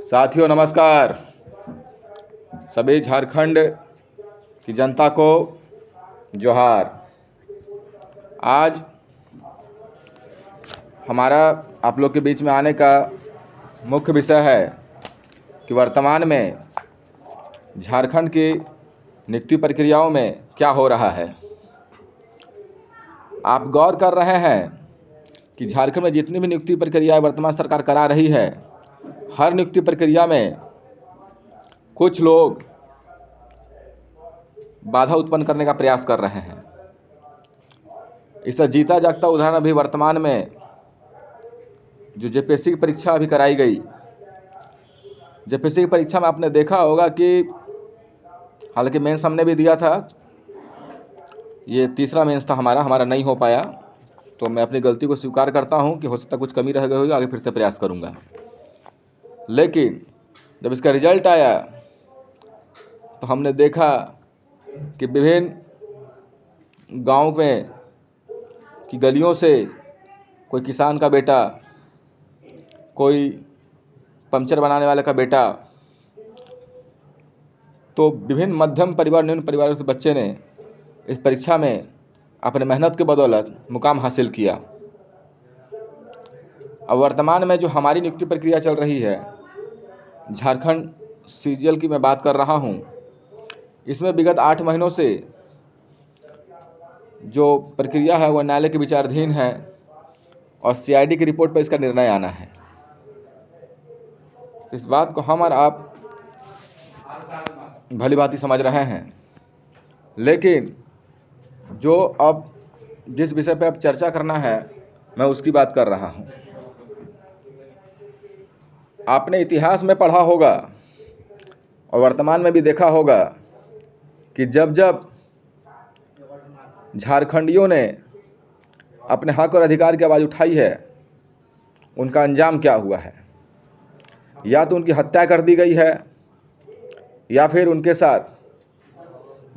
साथियों नमस्कार। सभी झारखंड की जनता को जोहार। आज हमारा आप लोग के बीच में आने का मुख्य विषय है कि वर्तमान में झारखंड की नियुक्ति प्रक्रियाओं में क्या हो रहा है। आप गौर कर रहे हैं कि झारखंड में जितनी भी नियुक्ति प्रक्रियाएं वर्तमान सरकार करा रही है, हर नियुक्ति प्रक्रिया में कुछ लोग बाधा उत्पन्न करने का प्रयास कर रहे हैं। इसका जीता जागता उदाहरण अभी वर्तमान में जो जेपीएससी की परीक्षा अभी कराई गई, जेपीएससी की परीक्षा में आपने देखा होगा कि हालांकि मेंस हमने भी दिया था, ये तीसरा मेंस था हमारा नहीं हो पाया, तो मैं अपनी गलती को स्वीकार करता हूं कि हो सकता कुछ कमी रह गई होगी, आगे फिर से प्रयास करूंगा। लेकिन जब इसका रिजल्ट आया तो हमने देखा कि विभिन्न गांव में की गलियों से कोई किसान का बेटा, कोई पंचर बनाने वाले का बेटा, तो विभिन्न मध्यम परिवार, निम्न परिवारों से बच्चे ने इस परीक्षा में अपने मेहनत के बदौलत मुकाम हासिल किया। अब वर्तमान में जो हमारी नियुक्ति प्रक्रिया चल रही है, झारखंड सीजीएल की मैं बात कर रहा हूं, इसमें विगत 8 महीनों से जो प्रक्रिया है वह न्यायालय के विचाराधीन है और सीआईडी की रिपोर्ट पर इसका निर्णय आना है। इस बात को हम और आप भली भांति समझ रहे हैं, लेकिन जो अब जिस विषय पर अब चर्चा करना है मैं उसकी बात कर रहा हूं। आपने इतिहास में पढ़ा होगा और वर्तमान में भी देखा होगा कि जब जब झारखंडियों ने अपने हक और अधिकार की आवाज़ उठाई है, उनका अंजाम क्या हुआ है। या तो उनकी हत्या कर दी गई है, या फिर उनके साथ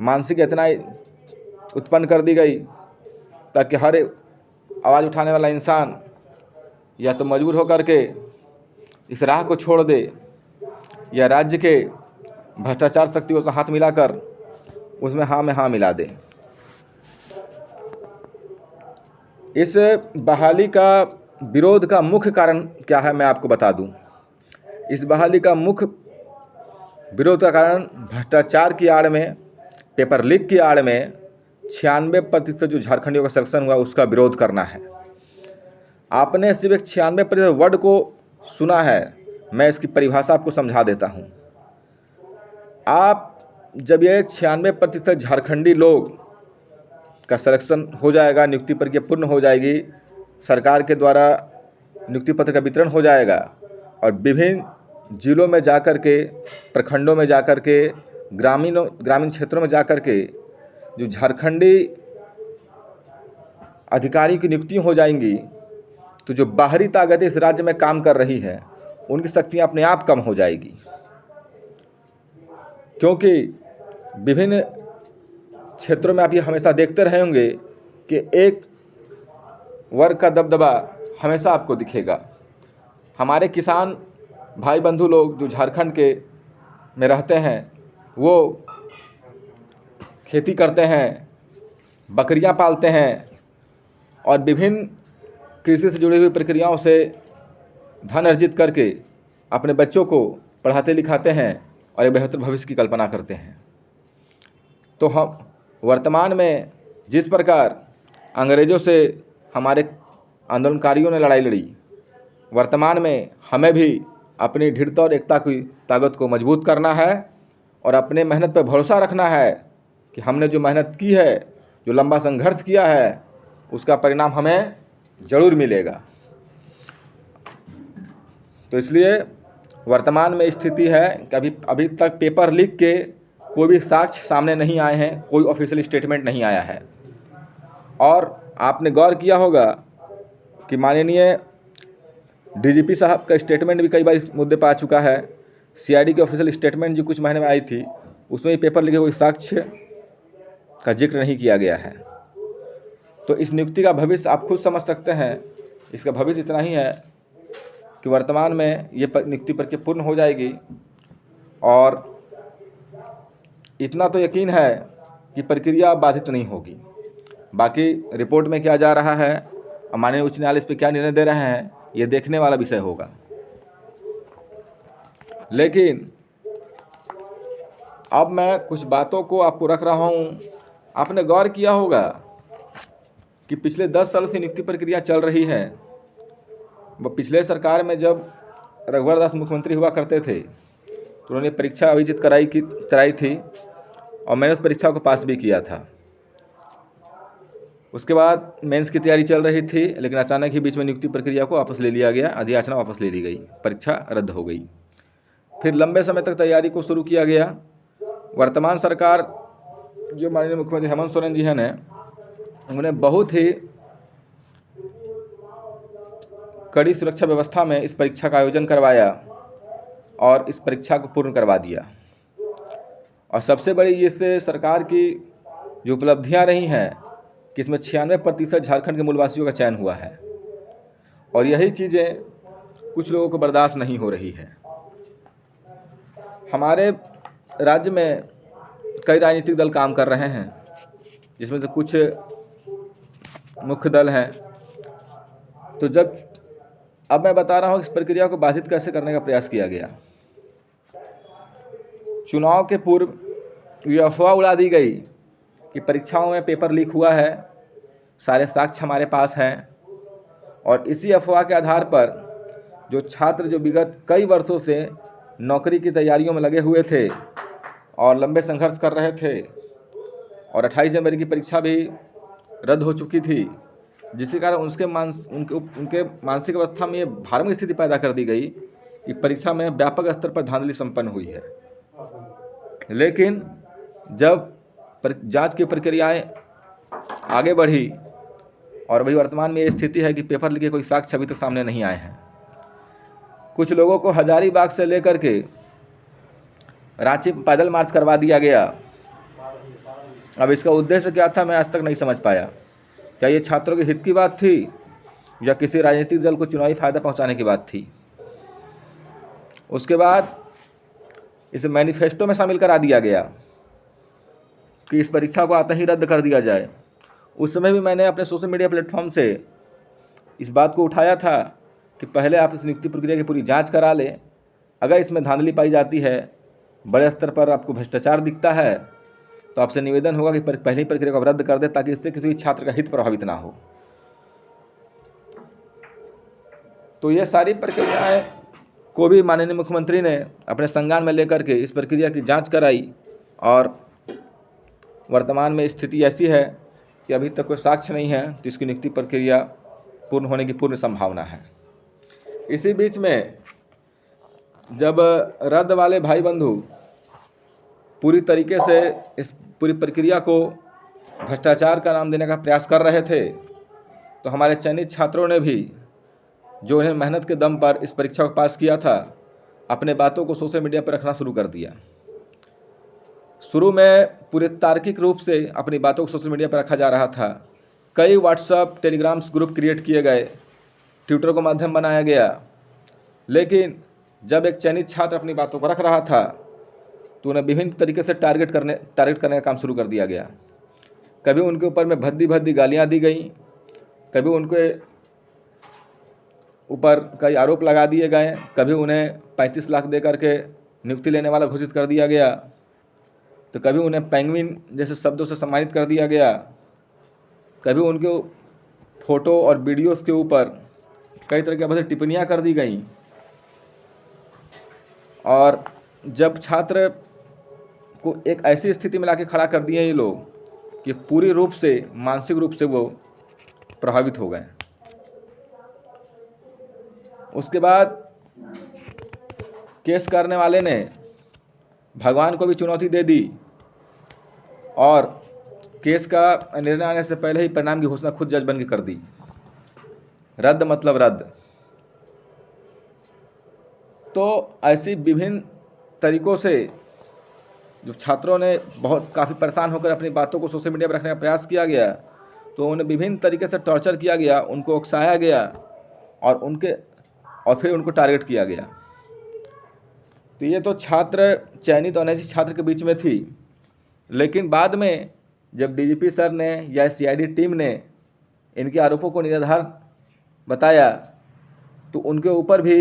मानसिक यातना उत्पन्न कर दी गई ताकि हर आवाज़ उठाने वाला इंसान या तो मजबूर होकर के इस राह को छोड़ दे, या राज्य के भ्रष्टाचार शक्तियों से हाथ मिलाकर उसमें हाँ में हाँ मिला दे। इस बहाली का विरोध का मुख्य कारण क्या है मैं आपको बता दूं। इस बहाली का मुख्य विरोध का कारण भ्रष्टाचार की आड़ में, पेपर लीक की आड़ में 96% जो झारखंडियों का सिलेक्शन हुआ उसका विरोध करना है। आपने सिर्फ 96% वर्ड को सुना है, मैं इसकी परिभाषा आपको समझा देता हूं। आप जब ये 96% झारखंडी लोग का सिलेक्शन हो जाएगा, नियुक्ति प्रक्रिया पूर्ण हो जाएगी, सरकार के द्वारा नियुक्ति पत्र का वितरण हो जाएगा और विभिन्न जिलों में जाकर के, प्रखंडों में जाकर के, ग्रामीण क्षेत्रों में जाकर के जो झारखंडी अधिकारी की नियुक्ति हो जाएंगी, तो जो बाहरी ताकतें इस राज्य में काम कर रही है उनकी शक्तियां अपने आप कम हो जाएगी। क्योंकि विभिन्न क्षेत्रों में आप ये हमेशा देखते रहे होंगे कि एक वर्ग का दबदबा हमेशा आपको दिखेगा। हमारे किसान भाई बंधु लोग जो झारखंड के में रहते हैं, वो खेती करते हैं, बकरियां पालते हैं और विभिन्न कृषि से जुड़ी हुई प्रक्रियाओं से धन अर्जित करके अपने बच्चों को पढ़ाते लिखाते हैं और एक बेहतर भविष्य की कल्पना करते हैं। तो हम वर्तमान में जिस प्रकार अंग्रेज़ों से हमारे आंदोलनकारियों ने लड़ाई लड़ी, वर्तमान में हमें भी अपनी दृढ़ता और एकता की ताकत को मजबूत करना है और अपने मेहनत पर भरोसा रखना है कि हमने जो मेहनत की है, जो लंबा संघर्ष किया है, उसका परिणाम हमें ज़रूर मिलेगा। तो इसलिए वर्तमान में स्थिति है कि अभी तक पेपर लीक के कोई भी साक्ष्य सामने नहीं आए हैं, कोई ऑफिशियल स्टेटमेंट नहीं आया है। और आपने गौर किया होगा कि माननीय डीजीपी साहब का स्टेटमेंट भी कई बार इस मुद्दे पर आ चुका है। सीआईडी की ऑफिशियल स्टेटमेंट जो कुछ महीने में आई थी, उसमें भी पेपर लीक कोई साक्ष्य का जिक्र नहीं किया गया है। तो इस नियुक्ति का भविष्य आप खुद समझ सकते हैं। इसका भविष्य इतना ही है कि वर्तमान में ये नियुक्ति प्रक्रिया पूर्ण हो जाएगी, और इतना तो यकीन है कि प्रक्रिया बाधित नहीं होगी। बाकी रिपोर्ट में क्या जा रहा है और माननीय उच्च न्यायालय इस पर क्या निर्णय दे रहे हैं, ये देखने वाला विषय होगा। लेकिन अब मैं कुछ बातों को आपको रख रहा हूँ। आपने गौर किया होगा कि पिछले 10 सालों से नियुक्ति प्रक्रिया चल रही है। वह पिछले सरकार में जब रघुवर दास मुख्यमंत्री हुआ करते थे तो उन्होंने परीक्षा आयोजित कराई थी और मैंने उस परीक्षा को पास भी किया था। उसके बाद मेंस की तैयारी चल रही थी, लेकिन अचानक ही बीच में नियुक्ति प्रक्रिया को वापस ले लिया गया, अधियाचना वापस ले ली गई, परीक्षा रद्द हो गई। फिर लंबे समय तक तैयारी को शुरू किया गया। वर्तमान सरकार जो माननीय मुख्यमंत्री हेमंत सोरेन जी हैं ने, उन्होंने बहुत ही कड़ी सुरक्षा व्यवस्था में इस परीक्षा का आयोजन करवाया और इस परीक्षा को पूर्ण करवा दिया। और सबसे बड़ी इससे सरकार की जो उपलब्धियां रही हैं कि इसमें 96% झारखंड के मूलवासियों का चयन हुआ है, और यही चीज़ें कुछ लोगों को बर्दाश्त नहीं हो रही है। हमारे राज्य में कई राजनीतिक दल काम कर रहे हैं, जिसमें से कुछ मुख्य दल हैं। तो अब मैं बता रहा हूँ इस प्रक्रिया को बाधित कैसे करने का प्रयास किया गया। चुनाव के पूर्व ये अफवाह उड़ा दी गई कि परीक्षाओं में पेपर लीक हुआ है, सारे साक्ष्य हमारे पास हैं, और इसी अफवाह के आधार पर जो छात्र जो विगत कई वर्षों से नौकरी की तैयारियों में लगे हुए थे और लंबे संघर्ष कर रहे थे, और 28 जनवरी की परीक्षा भी रद्द हो चुकी थी, जिसके कारण उनके मानसिक अवस्था में ये भ्रामक स्थिति पैदा कर दी गई कि परीक्षा में व्यापक स्तर पर धांधली संपन्न हुई है। लेकिन जब जांच की प्रक्रियाएं आगे बढ़ी और वही वर्तमान में ये स्थिति है कि पेपर लीक के कोई साक्ष्य अभी तक सामने नहीं आए हैं। कुछ लोगों को हजारीबाग से लेकर के रांची पैदल मार्च करवा दिया गया। अब इसका उद्देश्य क्या था, मैं आज तक नहीं समझ पाया। क्या ये छात्रों के हित की बात थी या किसी राजनीतिक दल को चुनावी फायदा पहुंचाने की बात थी? उसके बाद इसे मैनिफेस्टो में शामिल करा दिया गया कि इस परीक्षा को आते ही रद्द कर दिया जाए। उस समय भी मैंने अपने सोशल मीडिया प्लेटफॉर्म से इस बात को उठाया था कि पहले आप इस नियुक्ति प्रक्रिया की पूरी जांच करा लें। अगर इसमें धांधली पाई जाती है, बड़े स्तर पर आपको भ्रष्टाचार दिखता है, तो आपसे निवेदन होगा कि पहली प्रक्रिया को रद्द कर दे, ताकि इससे किसी भी छात्र का हित प्रभावित ना हो। तो ये सारी प्रक्रियाएं को भी माननीय मुख्यमंत्री ने अपने संज्ञान में लेकर के इस प्रक्रिया की जांच कराई, और वर्तमान में स्थिति ऐसी है कि अभी तक कोई साक्ष्य नहीं है, तो इसकी नियुक्ति प्रक्रिया पूर्ण होने की पूर्ण संभावना है। इसी बीच में जब रद्द वाले भाई बंधु पूरी तरीके से इस पूरी प्रक्रिया को भ्रष्टाचार का नाम देने का प्रयास कर रहे थे, तो हमारे चयनित छात्रों ने भी, जो उन्हें मेहनत के दम पर इस परीक्षा को पास किया था, अपने बातों को सोशल मीडिया पर रखना शुरू कर दिया। शुरू में पूरे तार्किक रूप से अपनी बातों को सोशल मीडिया पर रखा जा रहा था। कई व्हाट्सएप टेलीग्राम्स ग्रुप क्रिएट किए गए, ट्विटर को माध्यम बनाया गया। लेकिन जब एक चयनित छात्र अपनी बातों को रख रहा था, तो उन्हें विभिन्न तरीके से टारगेट करने का काम शुरू कर दिया गया। कभी उनके ऊपर में भद्दी गालियाँ दी गई, कभी उनके ऊपर कई आरोप लगा दिए गए, कभी उन्हें 35 लाख दे करके नियुक्ति लेने वाला घोषित कर दिया गया, तो कभी उन्हें पेंगुइन जैसे शब्दों से सम्मानित कर दिया गया, कभी उनके फोटो और वीडियोस के ऊपर कई तरह की टिप्पणियां कर दी गई। और जब छात्र को एक ऐसी स्थिति में लाके खड़ा कर दिए ये लोग कि पूरी रूप से मानसिक रूप से वो प्रभावित हो गए। उसके बाद केस करने वाले ने भगवान को भी चुनौती दे दी और केस का निर्णय आने से पहले ही परिणाम की घोषणा खुद जज बन के कर दी। रद्द मतलब रद्द। तो ऐसी विभिन्न तरीक़ों से जो छात्रों ने काफ़ी परेशान होकर अपनी बातों को सोशल मीडिया पर रखने का प्रयास किया गया, तो उन्हें विभिन्न तरीके से टॉर्चर किया गया, उनको उकसाया गया और उनके और फिर उनको टारगेट किया गया। तो ये तो छात्र, चयनित और अनैतिक छात्र के बीच में थी, लेकिन बाद में जब डीजीपी सर ने या सीआईडी टीम ने इनके आरोपों को निराधार बताया तो उनके ऊपर भी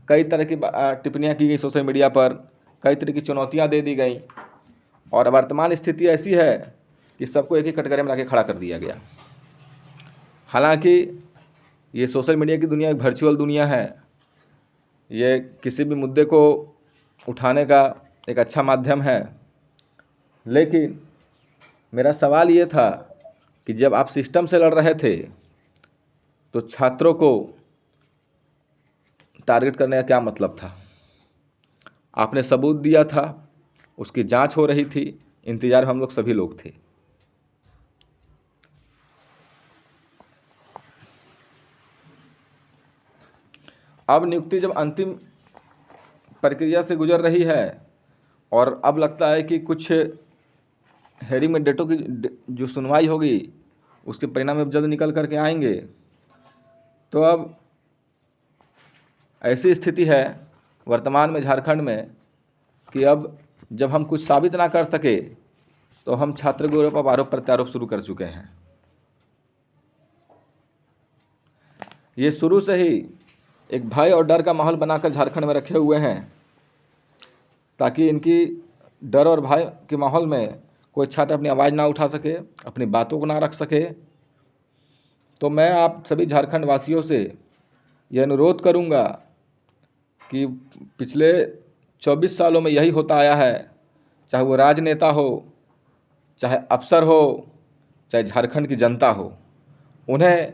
कई तरह की टिप्पणियां की गई सोशल मीडिया पर, कई तरह की चुनौतियां दे दी गई, और वर्तमान स्थिति ऐसी है कि सबको एक ही कटघरे में लाके खड़ा कर दिया गया। हालांकि ये सोशल मीडिया की दुनिया एक वर्चुअल दुनिया है, ये किसी भी मुद्दे को उठाने का एक अच्छा माध्यम है, लेकिन मेरा सवाल ये था कि जब आप सिस्टम से लड़ रहे थे तो छात्रों को टारगेट करने का क्या मतलब था? आपने सबूत दिया था, उसकी जांच हो रही थी, इंतजार में हम लोग सभी लोग थे। अब नियुक्ति जब अंतिम प्रक्रिया से गुजर रही है और अब लगता है कि कुछ हेयरिंग में डेटों की जो सुनवाई होगी उसके परिणाम अब जल्द निकल करके आएंगे, तो अब ऐसी स्थिति है वर्तमान में झारखंड में कि अब जब हम कुछ साबित ना कर सके तो हम छात्र के ऊपर आरोप प्रत्यारोप शुरू कर चुके हैं। ये शुरू से ही एक भय और डर का माहौल बनाकर झारखंड में रखे हुए हैं ताकि इनकी डर और भय के माहौल में कोई छात्र अपनी आवाज़ ना उठा सके, अपनी बातों को ना रख सके। तो मैं आप सभी झारखंड वासियों से यह अनुरोध करूंगा कि पिछले 24 सालों में यही होता आया है, चाहे वो राजनेता हो, चाहे अफसर हो, चाहे झारखंड की जनता हो, उन्हें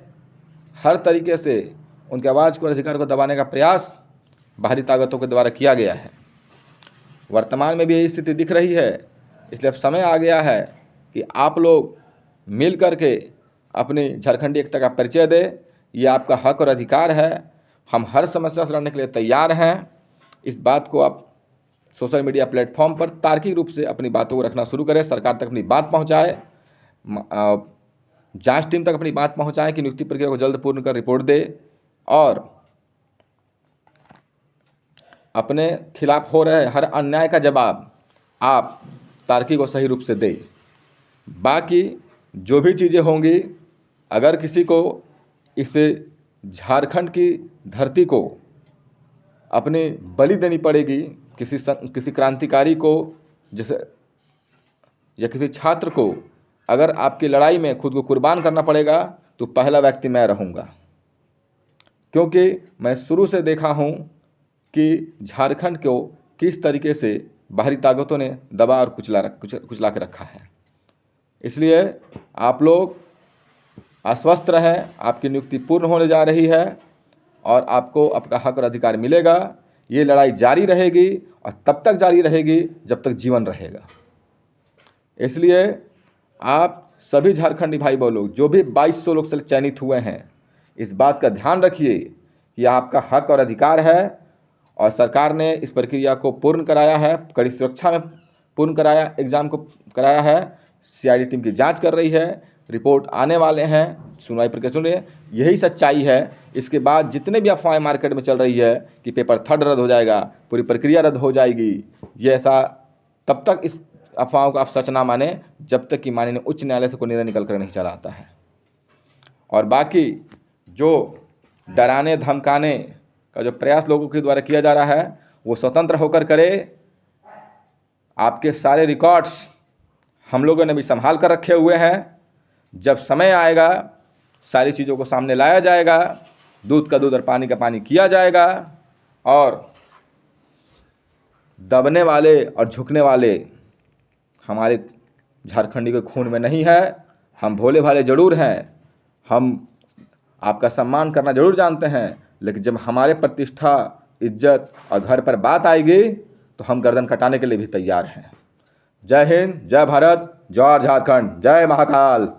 हर तरीके से उनके आवाज़ को, अधिकार को दबाने का प्रयास बाहरी ताकतों के द्वारा किया गया है। वर्तमान में भी यही स्थिति दिख रही है, इसलिए अब समय आ गया है कि आप लोग मिल करके अपनी झारखंडी एकता का परिचय दें। ये आपका हक और अधिकार है, हम हर समस्या से लड़ने के लिए तैयार हैं। इस बात को आप सोशल मीडिया प्लेटफॉर्म पर तार्किक रूप से अपनी बातों को रखना शुरू करें, सरकार तक अपनी बात पहुंचाए, जांच टीम तक अपनी बात पहुंचाएं कि नियुक्ति प्रक्रिया को जल्द पूर्ण कर रिपोर्ट दे और अपने खिलाफ हो रहे हर अन्याय का जवाब आप तार्किक और सही रूप से दें। बाकी जो भी चीज़ें होंगी, अगर किसी को इस झारखंड की धरती को अपनी बलि देनी पड़ेगी, किसी क्रांतिकारी को जैसे या किसी छात्र को अगर आपकी लड़ाई में खुद को कुर्बान करना पड़ेगा तो पहला व्यक्ति मैं रहूँगा, क्योंकि मैं शुरू से देखा हूँ कि झारखंड को किस तरीके से बाहरी ताकतों ने दबा और कुचला के रखा है। इसलिए आप लोग आश्वस्त रहें, आपकी नियुक्ति पूर्ण होने जा रही है और आपको आपका हक और अधिकार मिलेगा। ये लड़ाई जारी रहेगी और तब तक जारी रहेगी जब तक जीवन रहेगा। इसलिए आप सभी झारखंडी भाई बहन लोग, जो भी 2200 लोग से चयनित हुए हैं, इस बात का ध्यान रखिए कि आपका हक और अधिकार है और सरकार ने इस प्रक्रिया को पूर्ण कराया है, कड़ी सुरक्षा में पूर्ण कराया, एग्ज़ाम को कराया है। सीआईडी टीम की जांच कर रही है, रिपोर्ट आने वाले हैं, सुनवाई प्रक्रिया चल रही है। यही सच्चाई है। इसके बाद जितने भी अफवाहें मार्केट में चल रही है कि पेपर थर्ड रद्द हो जाएगा, पूरी प्रक्रिया रद्द हो जाएगी, ये ऐसा तब तक इस अफवाहों को आप सच ना माने जब तक कि माननीय उच्च न्यायालय से कोई निर्णय निकल कर नहीं चला आता है। और बाकी जो डराने धमकाने का जो प्रयास लोगों के द्वारा किया जा रहा है वो स्वतंत्र होकर करे। आपके सारे रिकॉर्ड्स हम लोगों ने भी संभाल कर रखे हुए हैं। जब समय आएगा सारी चीज़ों को सामने लाया जाएगा, दूध का दूध और पानी का पानी किया जाएगा और दबने वाले और झुकने वाले हमारे झारखंडी के खून में नहीं है। हम भोले भाले जरूर हैं, हम आपका सम्मान करना जरूर जानते हैं, लेकिन जब हमारे प्रतिष्ठा, इज्जत और घर पर बात आएगी तो हम गर्दन कटाने के लिए भी तैयार हैं। जय हिंद, जय भारत, जय झारखंड, जय महाकाल।